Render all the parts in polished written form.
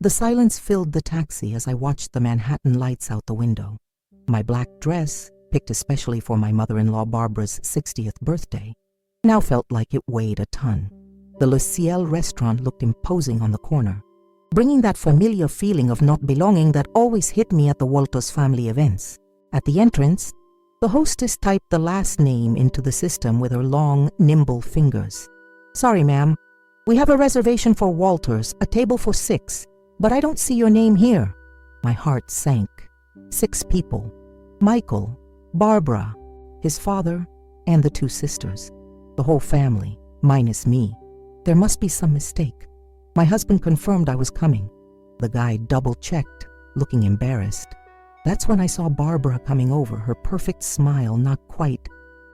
The silence filled the taxi as I watched the Manhattan lights out the window. My black dress, picked especially for my mother-in-law Barbara's 60th birthday, now felt like it weighed a ton. The Le Ciel restaurant looked imposing on the corner, bringing that familiar feeling of not belonging that always hit me at the Walters family events. At the entrance, the hostess typed the last name into the system with her long, nimble fingers. "Sorry, ma'am. We have a reservation for Walters, a table for 6, but I don't see your name here." My heart sank. 6 people. Michael, Barbara, his father, and the 2 sisters. The whole family, minus me. There must be some mistake. My husband confirmed I was coming. The guy double-checked, looking embarrassed. That's when I saw Barbara coming over, her perfect smile not quite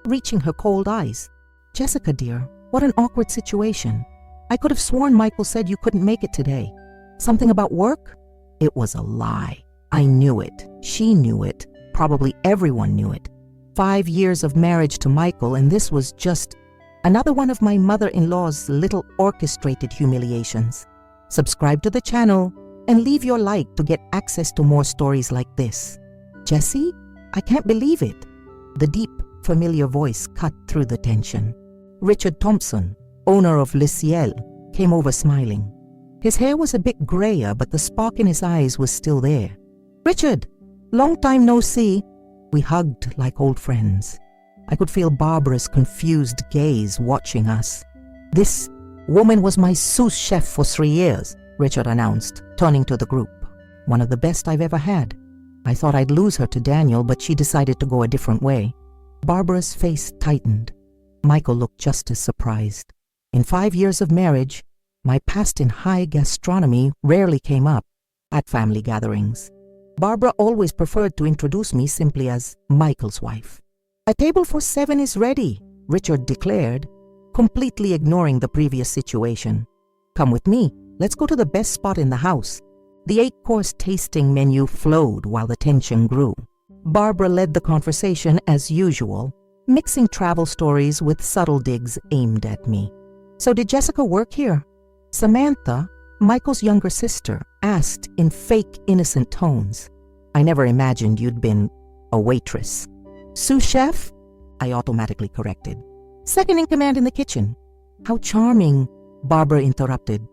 reaching her cold eyes. "Jessica, dear, what an awkward situation. I could have sworn Michael said you couldn't make it today. Something about work?" It was a lie. I knew it. She knew it. Probably everyone knew it. 5 years of marriage to Michael, and this was just another one of my mother-in-law's little orchestrated humiliations. Subscribe to the channel and leave your like to get access to more stories like this. "Jessie? I can't believe it." The deep, familiar voice cut through the tension. Richard Thompson, owner of Le Ciel, came over smiling. His hair was a bit grayer, but the spark in his eyes was still there. "Richard, long time no see." We hugged like old friends. I could feel Barbara's confused gaze watching us. "This woman was my sous chef for 3 years," Richard announced, turning to the group. "One of the best I've ever had. I thought I'd lose her to Daniel, but she decided to go a different way." Barbara's face tightened. Michael looked just as surprised. In 5 years of marriage, my past in high gastronomy rarely came up at family gatherings. Barbara always preferred to introduce me simply as Michael's wife. "A table for 7 is ready," Richard declared, completely ignoring the previous situation. "Come with me. Let's go to the best spot in the house." The 8-course tasting menu flowed while the tension grew. Barbara led the conversation as usual, mixing travel stories with subtle digs aimed at me. "So did Jessica work here?" Samantha, Michael's younger sister, asked in fake innocent tones. "I never imagined you'd been a waitress." "Sous chef?" I automatically corrected. "Second in command in the kitchen." "How charming," Barbara interrupted.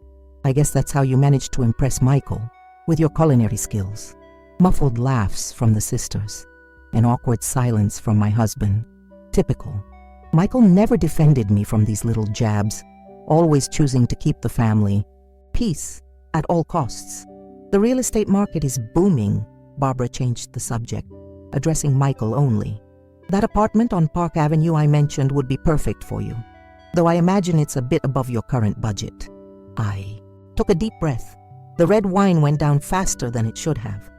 "I guess that's how you managed to impress Michael, with your culinary skills." Muffled laughs from the sisters. An awkward silence from my husband. Typical. Michael never defended me from these little jabs, always choosing to keep the family peace at all costs. "The real estate market is booming," Barbara changed the subject, addressing Michael only. "That apartment on Park Avenue I mentioned would be perfect for you, though I imagine it's a bit above your current budget." I took a deep breath. The red wine went down faster than it should have.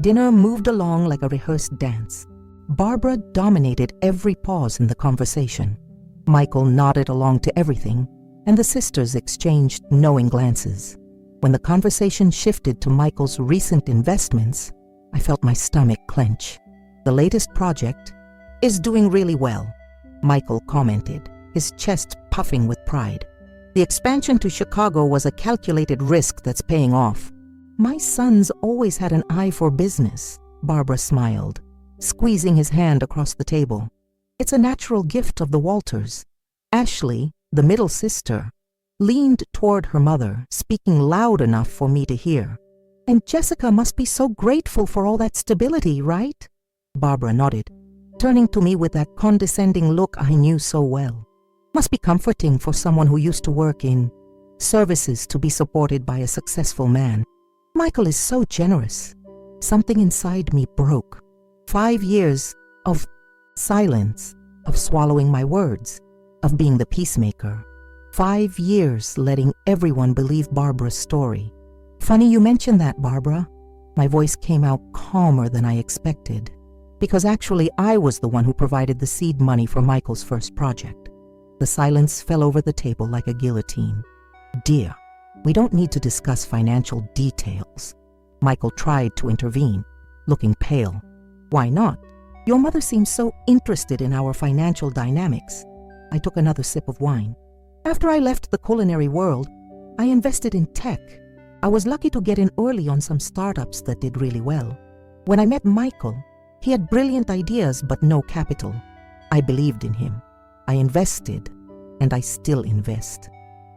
Dinner moved along like a rehearsed dance. Barbara dominated every pause in the conversation. Michael nodded along to everything, and the sisters exchanged knowing glances. When the conversation shifted to Michael's recent investments, I felt my stomach clench. "The latest project is doing really well," Michael commented, his chest puffing with pride. "The expansion to Chicago was a calculated risk that's paying off." "My son's always had an eye for business," Barbara smiled, squeezing his hand across the table. "It's a natural gift of the Walters." Ashley, the middle sister, leaned toward her mother, speaking loud enough for me to hear. "And Jessica must be so grateful for all that stability, right?" Barbara nodded, turning to me with that condescending look I knew so well. "Must be comforting for someone who used to work in services to be supported by a successful man. Michael is so generous." Something inside me broke. 5 years of silence, of swallowing my words, of being the peacemaker. 5 years letting everyone believe Barbara's story. "Funny you mentioned that, Barbara." My voice came out calmer than I expected, because actually I was the one who provided the seed money for Michael's first project. The silence fell over the table like a guillotine. "Dear, we don't need to discuss financial details." Michael tried to intervene, looking pale. "Why not? Your mother seems so interested in our financial dynamics." I took another sip of wine. "After I left the culinary world, I invested in tech. I was lucky to get in early on some startups that did really well. When I met Michael, he had brilliant ideas but no capital. I believed in him. I invested, and I still invest.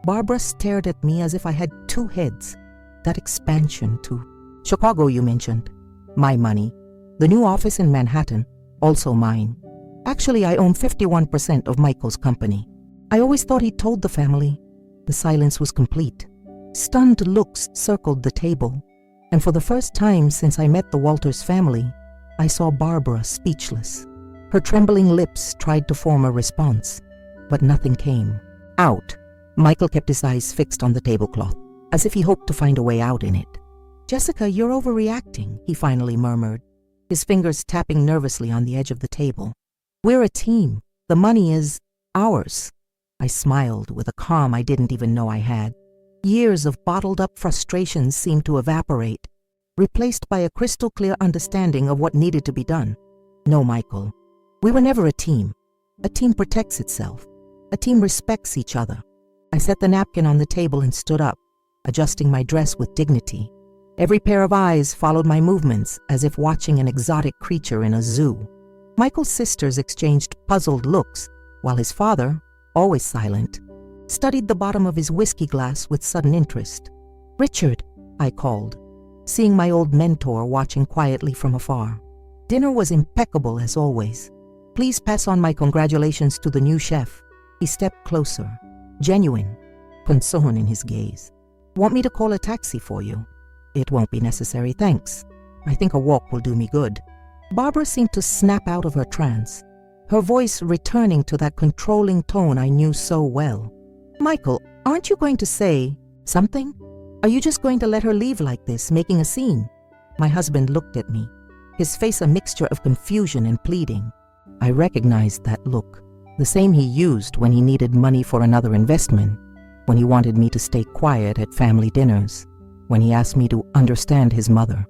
Barbara stared at me as if I had two heads. That expansion to Chicago you mentioned. My money. The new office in Manhattan, also mine. Actually, I own 51% of Michael's company. I always thought he told the family. The silence was complete. Stunned looks circled the table, and for the first time since I met the Walters family, I saw Barbara speechless. Her trembling lips tried to form a response, but nothing came. Out. Michael kept his eyes fixed on the tablecloth, as if he hoped to find a way out in it. Jessica, you're overreacting, he finally murmured, his fingers tapping nervously on the edge of the table. We're a team. The money is ours. I smiled with a calm I didn't even know I had. Years of bottled-up frustrations seemed to evaporate, replaced by a crystal-clear understanding of what needed to be done. No, Michael. We were never a team. A team protects itself. A team respects each other. I set the napkin on the table and stood up, adjusting my dress with dignity. Every pair of eyes followed my movements as if watching an exotic creature in a zoo. Michael's sisters exchanged puzzled looks, while his father, always silent, studied the bottom of his whiskey glass with sudden interest. Richard, I called, seeing my old mentor watching quietly from afar. Dinner was impeccable as always. Please pass on my congratulations to the new chef. He stepped closer, genuine, concern in his gaze. Want me to call a taxi for you? It won't be necessary, thanks. I think a walk will do me good. Barbara seemed to snap out of her trance, her voice returning to that controlling tone I knew so well. Michael, aren't you going to say something? Are you just going to let her leave like this, making a scene? My husband looked at me, his face a mixture of confusion and pleading. I recognized that look, the same he used when he needed money for another investment, when he wanted me to stay quiet at family dinners, when he asked me to understand his mother.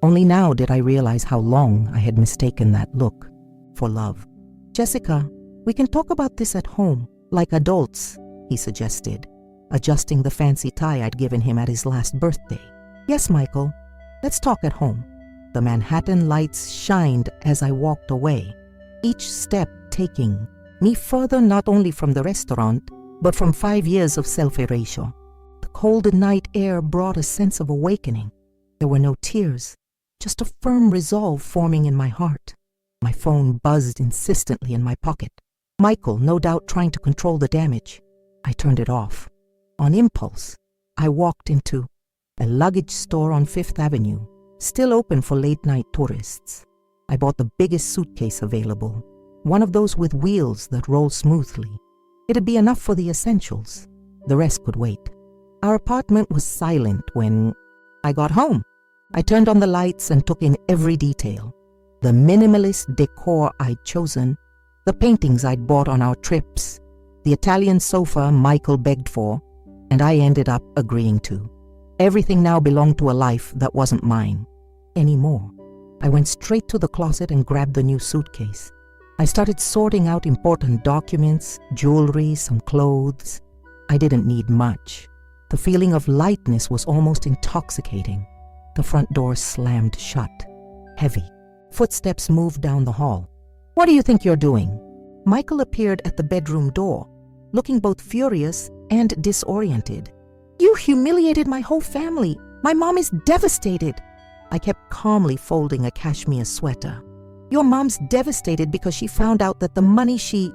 Only now did I realize how long I had mistaken that look for love. Jessica, we can talk about this at home, like adults, he suggested, adjusting the fancy tie I'd given him at his last birthday. Yes, Michael, let's talk at home. The Manhattan lights shined as I walked away, each step taking me further not only from the restaurant, but from 5 years of self-erasure. The cold night air brought a sense of awakening. There were no tears, just a firm resolve forming in my heart. My phone buzzed insistently in my pocket. Michael, no doubt trying to control the damage. I turned it off. On impulse, I walked into a luggage store on Fifth Avenue, still open for late-night tourists. I bought the biggest suitcase available, one of those with wheels that roll smoothly. It'd be enough for the essentials. The rest could wait. Our apartment was silent when I got home. I turned on the lights and took in every detail. The minimalist decor I'd chosen, the paintings I'd bought on our trips, the Italian sofa Michael begged for, and I ended up agreeing to. Everything now belonged to a life that wasn't mine anymore. I went straight to the closet and grabbed the new suitcase. I started sorting out important documents, jewelry, some clothes. I didn't need much. The feeling of lightness was almost intoxicating. The front door slammed shut, heavy. Footsteps moved down the hall. What do you think you're doing? Michael appeared at the bedroom door, looking both furious and disoriented. You humiliated my whole family. My mom is devastated. I kept calmly folding a cashmere sweater. Your mom's devastated because she found out that the money she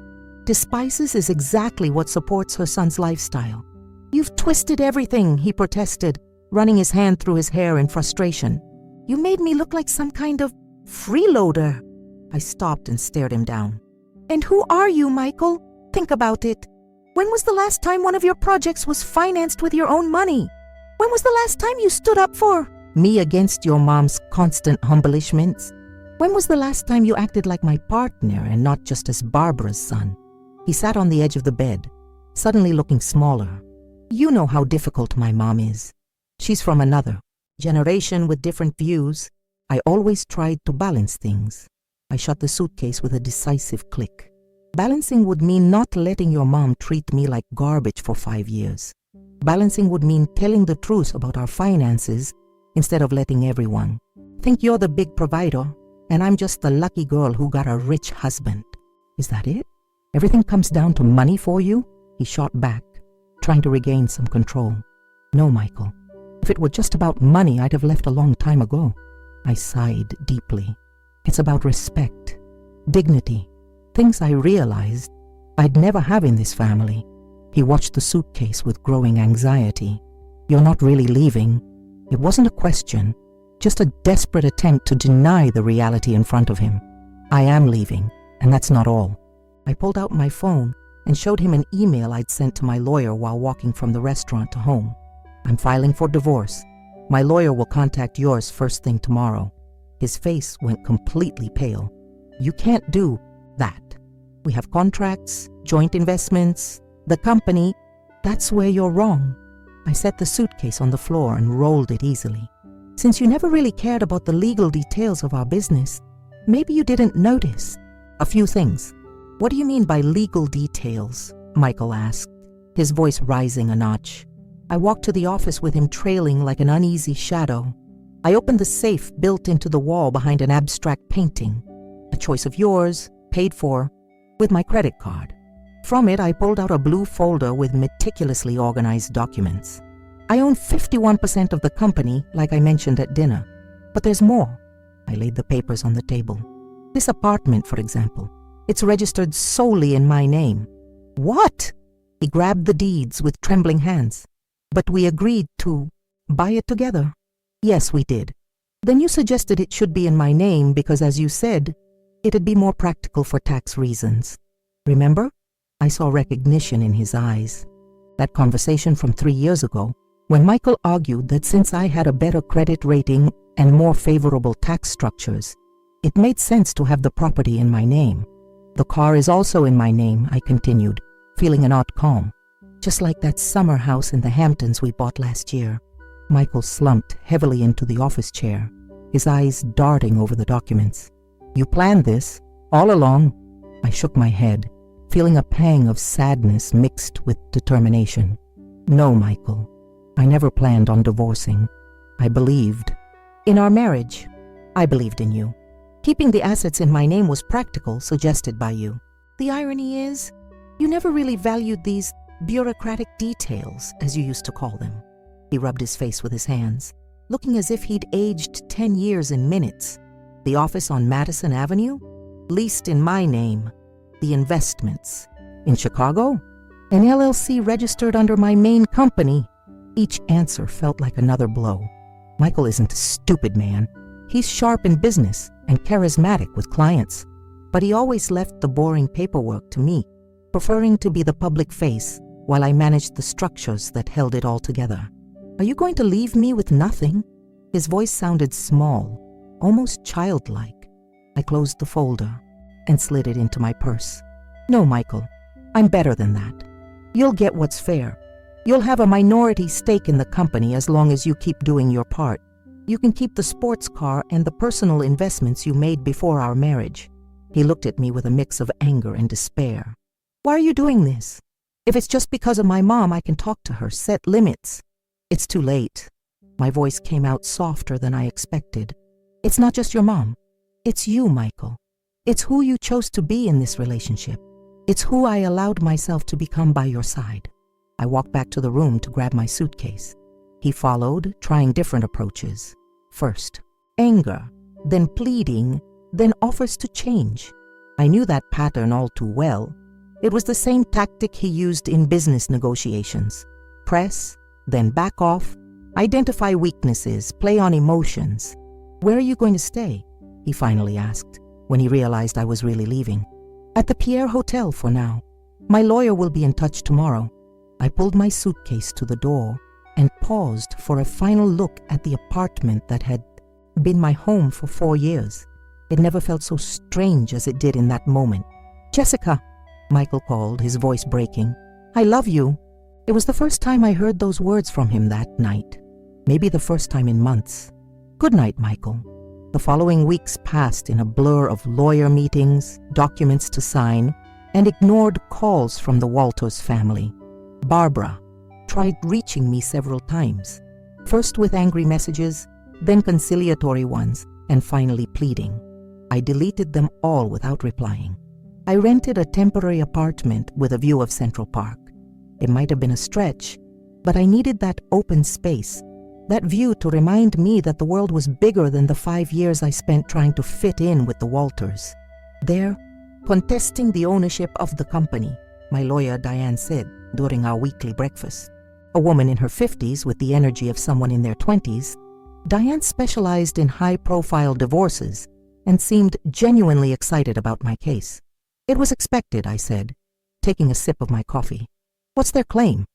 despises is exactly what supports her son's lifestyle. You've twisted everything, he protested, running his hand through his hair in frustration. You made me look like some kind of freeloader. I stopped and stared him down. And who are you, Michael? Think about it. When was the last time one of your projects was financed with your own money? When was the last time you stood up for me against your mom's constant humblishments? When was the last time you acted like my partner and not just as Barbara's son? He sat on the edge of the bed, suddenly looking smaller. You know how difficult my mom is. She's from another generation with different views. I always tried to balance things. I shut the suitcase with a decisive click. Balancing would mean not letting your mom treat me like garbage for 5 years. Balancing would mean telling the truth about our finances instead of letting everyone think you're the big provider and I'm just the lucky girl who got a rich husband. Is that it? Everything comes down to money for you? He shot back, trying to regain some control. No, Michael. If it were just about money, I'd have left a long time ago. I sighed deeply. It's about respect, dignity, things I realized I'd never have in this family. He watched the suitcase with growing anxiety. You're not really leaving. It wasn't a question, just a desperate attempt to deny the reality in front of him. I am leaving, and that's not all. I pulled out my phone and showed him an email I'd sent to my lawyer while walking from the restaurant to home. I'm filing for divorce. My lawyer will contact yours first thing tomorrow. His face went completely pale. You can't do that. We have contracts, joint investments, the company. That's where you're wrong. I set the suitcase on the floor and rolled it easily. Since you never really cared about the legal details of our business, maybe you didn't notice a few things. What do you mean by legal details? Michael asked, his voice rising a notch. I walked to the office with him trailing like an uneasy shadow. I opened the safe built into the wall behind an abstract painting, a choice of yours, paid for, with my credit card. From it, I pulled out a blue folder with meticulously organized documents. I own 51% of the company, like I mentioned at dinner. But there's more. I laid the papers on the table. This apartment, for example, it's registered solely in my name. What? He grabbed the deeds with trembling hands. But we agreed to buy it together. Yes, we did. Then you suggested it should be in my name because, as you said, it'd be more practical for tax reasons. Remember? I saw recognition in his eyes. That conversation from 3 years ago, when Michael argued that since I had a better credit rating and more favorable tax structures, it made sense to have the property in my name. The car is also in my name, I continued, feeling an odd calm. Just like that summer house in the Hamptons we bought last year. Michael slumped heavily into the office chair, his eyes darting over the documents. You planned this, all along? I shook my head, feeling a pang of sadness mixed with determination. No, Michael. I never planned on divorcing. I believed in our marriage. I believed in you. Keeping the assets in my name was practical, suggested by you. The irony is, you never really valued these bureaucratic details, as you used to call them. He rubbed his face with his hands, looking as if he'd aged 10 years in minutes. The office on Madison Avenue? Leased in my name. The investments. In Chicago? An LLC registered under my main company. Each answer felt like another blow. Michael isn't a stupid man. He's sharp in business and charismatic with clients. But he always left the boring paperwork to me, preferring to be the public face while I managed the structures that held it all together. Are you going to leave me with nothing? His voice sounded small, almost childlike. I closed the folder and slid it into my purse. No, Michael, I'm better than that. You'll get what's fair. You'll have a minority stake in the company as long as you keep doing your part. You can keep the sports car and the personal investments you made before our marriage. He looked at me with a mix of anger and despair. Why are you doing this? If it's just because of my mom, I can talk to her, set limits. It's too late. My voice came out softer than I expected. It's not just your mom. It's you, Michael. It's who you chose to be in this relationship. It's who I allowed myself to become by your side. I walked back to the room to grab my suitcase. He followed, trying different approaches. First, anger, then pleading, then offers to change. I knew that pattern all too well. It was the same tactic he used in business negotiations. Press, then back off, identify weaknesses, play on emotions. Where are you going to stay? He finally asked, when he realized I was really leaving. At the Pierre Hotel for now. My lawyer will be in touch tomorrow. I pulled my suitcase to the door and paused for a final look at the apartment that had been my home for 4 years. It never felt so strange as it did in that moment. Jessica, Michael called, his voice breaking. I love you. It was the first time I heard those words from him that night. Maybe the first time in months. Good night, Michael. The following weeks passed in a blur of lawyer meetings, documents to sign, and ignored calls from the Walters family. Barbara, tried reaching me several times, first with angry messages, then conciliatory ones, and finally pleading. I deleted them all without replying. I rented a temporary apartment with a view of Central Park. It might have been a stretch, but I needed that open space, that view to remind me that the world was bigger than the 5 years I spent trying to fit in with the Walters. There, contesting the ownership of the company, my lawyer Diane said during our weekly breakfast. A woman in her 50s with the energy of someone in their 20s, Diane specialized in high-profile divorces and seemed genuinely excited about my case. It was expected, I said, taking a sip of my coffee. What's their claim?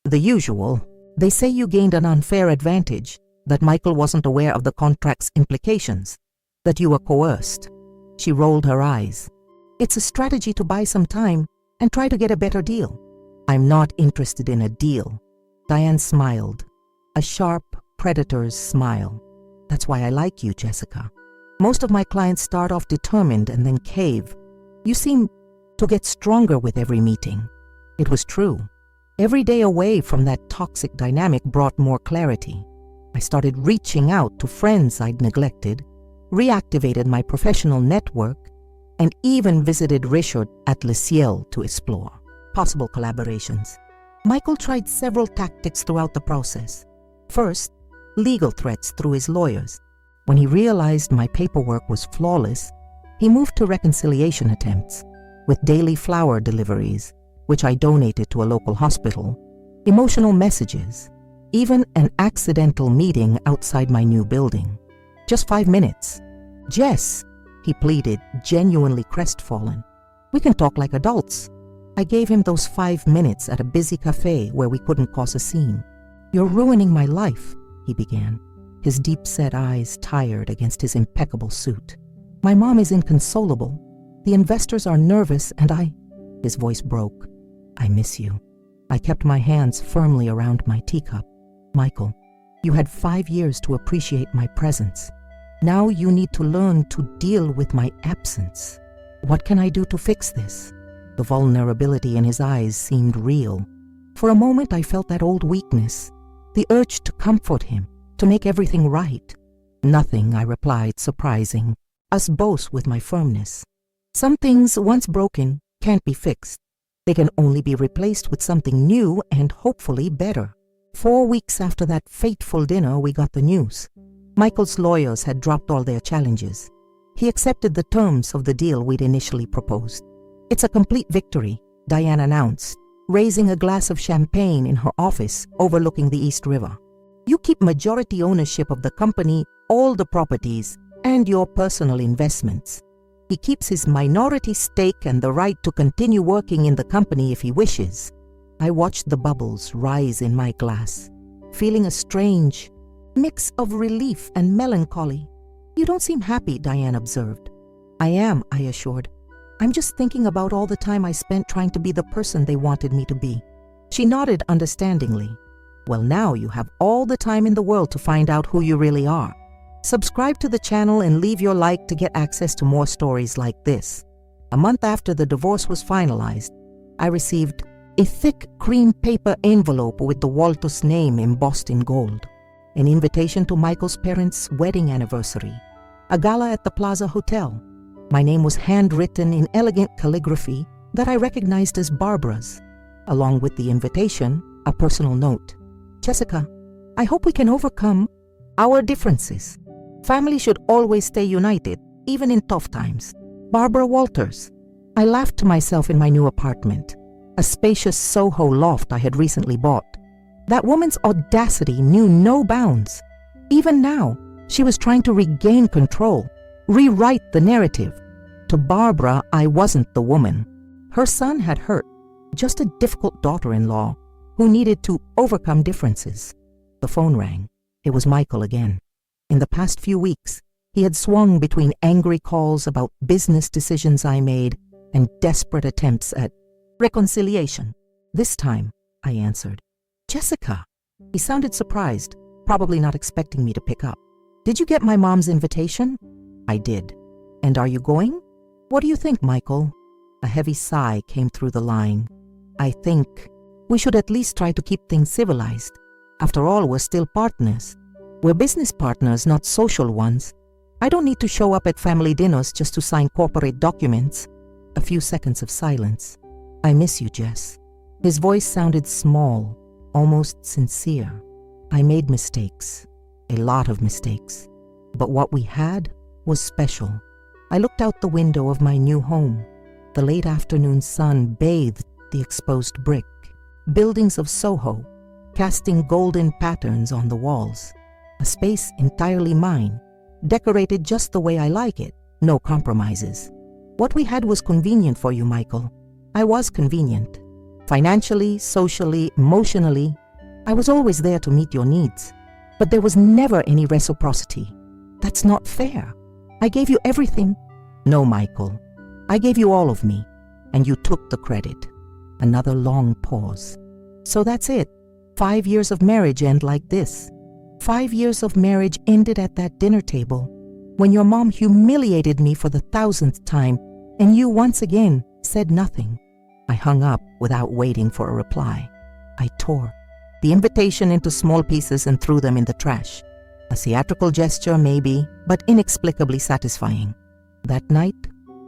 The usual. They say you gained an unfair advantage, that Michael wasn't aware of the contract's implications, that you were coerced. She rolled her eyes. It's a strategy to buy some time and try to get a better deal. I'm not interested in a deal. Diane smiled, a sharp predator's smile. That's why I like you, Jessica. Most of my clients start off determined and then cave. You seem to get stronger with every meeting. It was true. Every day away from that toxic dynamic brought more clarity. I started reaching out to friends I'd neglected, reactivated my professional network, and even visited Richard at Le Ciel to explore possible collaborations. Michael tried several tactics throughout the process. First, legal threats through his lawyers. When he realized my paperwork was flawless, he moved to reconciliation attempts, with daily flower deliveries, which I donated to a local hospital, emotional messages, even an accidental meeting outside my new building. Just 5 minutes. Jess, he pleaded, genuinely crestfallen. We can talk like adults. I gave him those 5 minutes at a busy cafe where we couldn't cause a scene. You're ruining my life, he began, his deep-set eyes tired against his impeccable suit. My mom is inconsolable. The investors are nervous and His voice broke. I miss you. I kept my hands firmly around my teacup. Michael, you had 5 years to appreciate my presence. Now you need to learn to deal with my absence. What can I do to fix this? The vulnerability in his eyes seemed real. For a moment I felt that old weakness, the urge to comfort him, to make everything right. Nothing, I replied, surprising, us both with my firmness. Some things, once broken, can't be fixed. They can only be replaced with something new and hopefully better. 4 weeks after that fateful dinner, we got the news. Michael's lawyers had dropped all their challenges. He accepted the terms of the deal we'd initially proposed. It's a complete victory, Diane announced, raising a glass of champagne in her office overlooking the East River. You keep majority ownership of the company, all the properties, and your personal investments. He keeps his minority stake and the right to continue working in the company if he wishes. I watched the bubbles rise in my glass, feeling a strange mix of relief and melancholy. You don't seem happy, Diane observed. I am, I assured. I'm just thinking about all the time I spent trying to be the person they wanted me to be. She nodded understandingly. Well, now you have all the time in the world to find out who you really are. Subscribe to the channel and leave your like to get access to more stories like this. A month after the divorce was finalized, I received a thick cream paper envelope with the Walters name embossed in gold, an invitation to Michael's parents' wedding anniversary, a gala at the Plaza Hotel. My name was handwritten in elegant calligraphy that I recognized as Barbara's. Along with the invitation, a personal note. Jessica, I hope we can overcome our differences. Family should always stay united, even in tough times. Barbara Walters. I laughed to myself in my new apartment, a spacious Soho loft I had recently bought. That woman's audacity knew no bounds. Even now, she was trying to regain control, rewrite the narrative. To Barbara, I wasn't the woman. Her son had hurt, just a difficult daughter-in-law who needed to overcome differences. The phone rang. It was Michael again. In the past few weeks, he had swung between angry calls about business decisions I made and desperate attempts at reconciliation. This time, I answered. Jessica. He sounded surprised, probably not expecting me to pick up. Did you get my mom's invitation? I did. And are you going? What do you think, Michael? A heavy sigh came through the line. I think We should at least try to keep things civilized. After all, we're still partners. We're business partners, not social ones. I don't need to show up at family dinners just to sign corporate documents. A few seconds of silence. I miss you, Jess. His voice sounded small, almost sincere. I made mistakes, a lot of mistakes. But what we had was special. I looked out the window of my new home. The late afternoon sun bathed the exposed brick. Buildings of Soho, casting golden patterns on the walls. A space entirely mine, decorated just the way I like it, no compromises. What we had was convenient for you, Michael. I was convenient. Financially, socially, emotionally, I was always there to meet your needs. But there was never any reciprocity. That's not fair. I gave you everything. No, Michael. I gave you all of me, and you took the credit. Another long pause. So that's it. 5 years of marriage end like this. 5 years of marriage ended at that dinner table, when your mom humiliated me for the 1,000th time, and you once again said nothing. I hung up without waiting for a reply. I tore the invitation into small pieces and threw them in the trash. A theatrical gesture, maybe, but inexplicably satisfying. That night,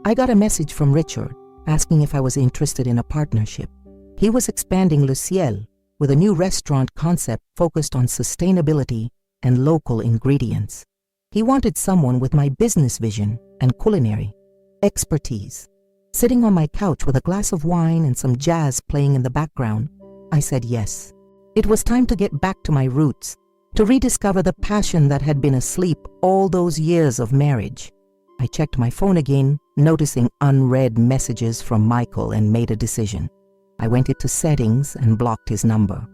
I got a message from Richard asking if I was interested in a partnership. He was expanding Le Ciel with a new restaurant concept focused on sustainability and local ingredients. He wanted someone with my business vision and culinary expertise. Sitting on my couch with a glass of wine and some jazz playing in the background, I said yes. It was time to get back to my roots, to rediscover the passion that had been asleep all those years of marriage. I checked my phone again, noticing unread messages from Michael, and made a decision. I went into settings and blocked his number.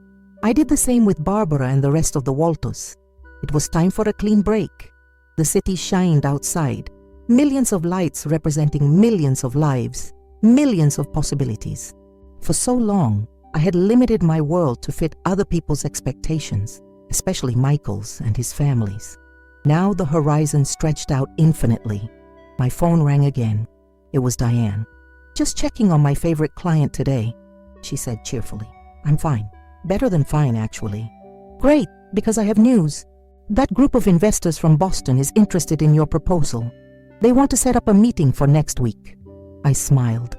I did the same with Barbara and the rest of the Walters. It was time for a clean break. The city shined outside. Millions of lights representing millions of lives, millions of possibilities. For so long, I had limited my world to fit other people's expectations, especially Michael's and his family's. Now the horizon stretched out infinitely. My phone rang again. It was Diane. "Just checking on my favorite client today," she said cheerfully. "I'm fine. Better than fine, actually." "Great, because I have news. That group of investors from Boston is interested in your proposal. They want to set up a meeting for next week." I smiled.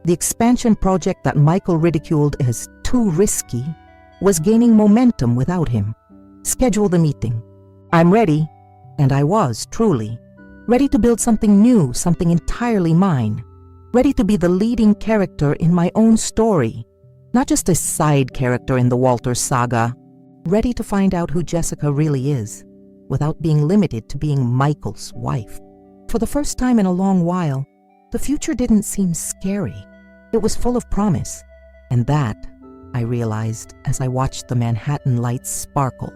The expansion project that Michael ridiculed as too risky was gaining momentum without him. "Schedule the meeting." "I'm ready." And I was, truly. Ready to build something new, something entirely mine. Ready to be the leading character in my own story. Not just a side character in the Walters saga. Ready to find out who Jessica really is, without being limited to being Michael's wife. For the first time in a long while, the future didn't seem scary. It was full of promise. And that, I realized as I watched the Manhattan lights sparkle,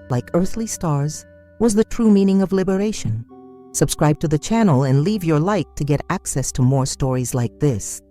like earthly stars, was the true meaning of liberation. Subscribe to the channel and leave your like to get access to more stories like this.